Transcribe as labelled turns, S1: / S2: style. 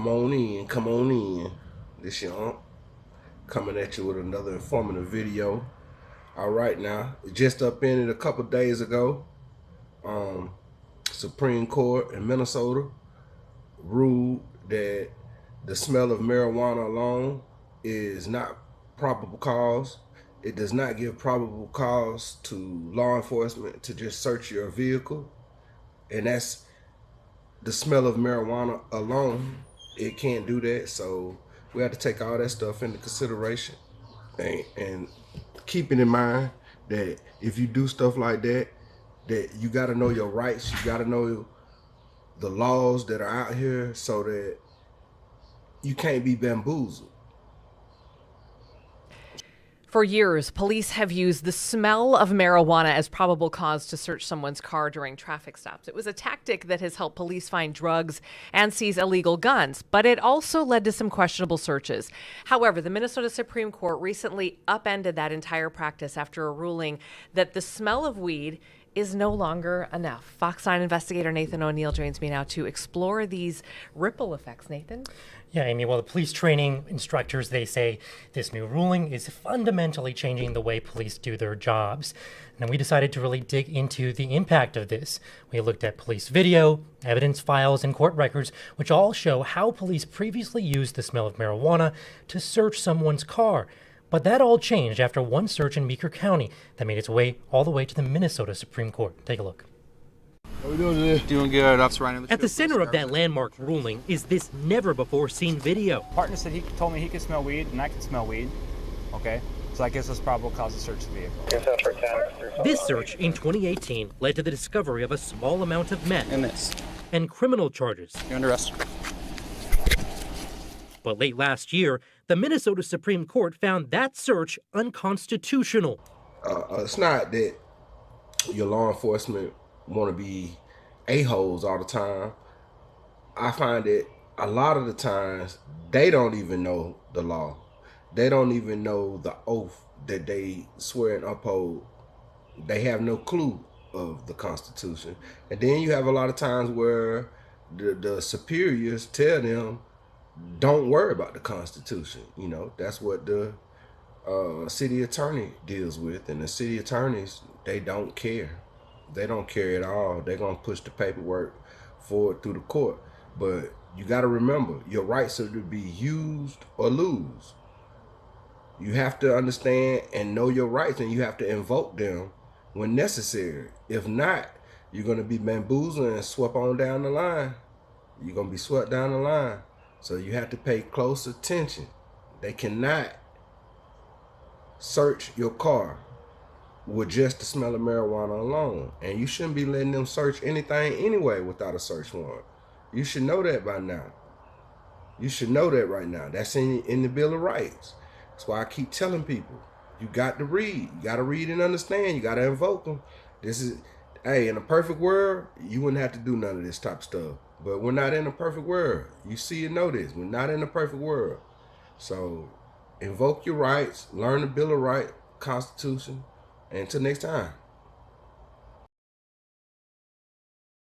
S1: Come on in. This your Unc coming at you with another informative video. All right, now just up in it a couple days ago. Supreme Court in Minnesota ruled that the smell of marijuana alone is not probable cause. It does not give probable cause to law enforcement to just search your vehicle, and that's the smell of marijuana alone. It can't do that, so we have to take all that stuff into consideration and keeping in mind that if you do stuff like that, that you got to know your rights, you got to know the laws that are out here so that you can't be bamboozled.
S2: For years, police have used the smell of marijuana as probable cause to search someone's car during traffic stops. It was a tactic that has helped police find drugs and seize illegal guns, but it also led to some questionable searches. However, the Minnesota Supreme Court recently upended that entire practice after a ruling that the smell of weed is no longer enough. Fox 9 investigator Nathan O'Neill joins me now to explore these ripple effects. Nathan?
S3: Yeah, Amy, well, the police training instructors, they say this new ruling is fundamentally changing the way police do their jobs. And we decided to really dig into the impact of this. We looked at police video, evidence files, and court records, which all show how police previously used the smell of marijuana to search someone's car. But that all changed after one search in Meeker County that made its way all the way to the Minnesota Supreme Court. Take a look.
S4: How we doing today?
S5: Doing good. Officer Ryan.
S3: At the center of that landmark ruling is this never-before-seen video.
S6: Partner said he told me he could smell weed, and I could smell weed. Okay, so I guess that's probable cause to search the vehicle.
S3: This search in 2018 led to the discovery of a small amount of meth
S5: And this.
S3: and criminal charges.
S5: You're under arrest.
S3: But late last year, the Minnesota Supreme Court found that search unconstitutional.
S1: It's not that your law enforcement want to be a-holes all the time. I find that a lot of the times they don't even know the law. They don't even know the oath that they swear and uphold. They have no clue of the Constitution. And then you have a lot of times where the superiors tell them, don't worry about the Constitution. You know, that's what the city attorney deals with. And the city attorneys, they don't care. They don't care at all. They're going to push the paperwork forward through the court. But you got to remember, your rights are to be used or lose. You have to understand and know your rights, and you have to invoke them when necessary. If not, you're going to be bamboozled and swept on down the line. You're going to be swept down the line. So you have to pay close attention. They cannot search your car with just the smell of marijuana alone. And you shouldn't be letting them search anything anyway without a search warrant. You should know that by now. You should know that right now. That's in the Bill of Rights. That's why I keep telling people, you got to read. You got to read and understand. You got to invoke them. This is, hey, in a perfect world, you wouldn't have to do none of this type of stuff. But we're not in a perfect world. You see and know this. We're not in a perfect world. So invoke your rights, learn the Bill of Rights, Constitution, and until next time.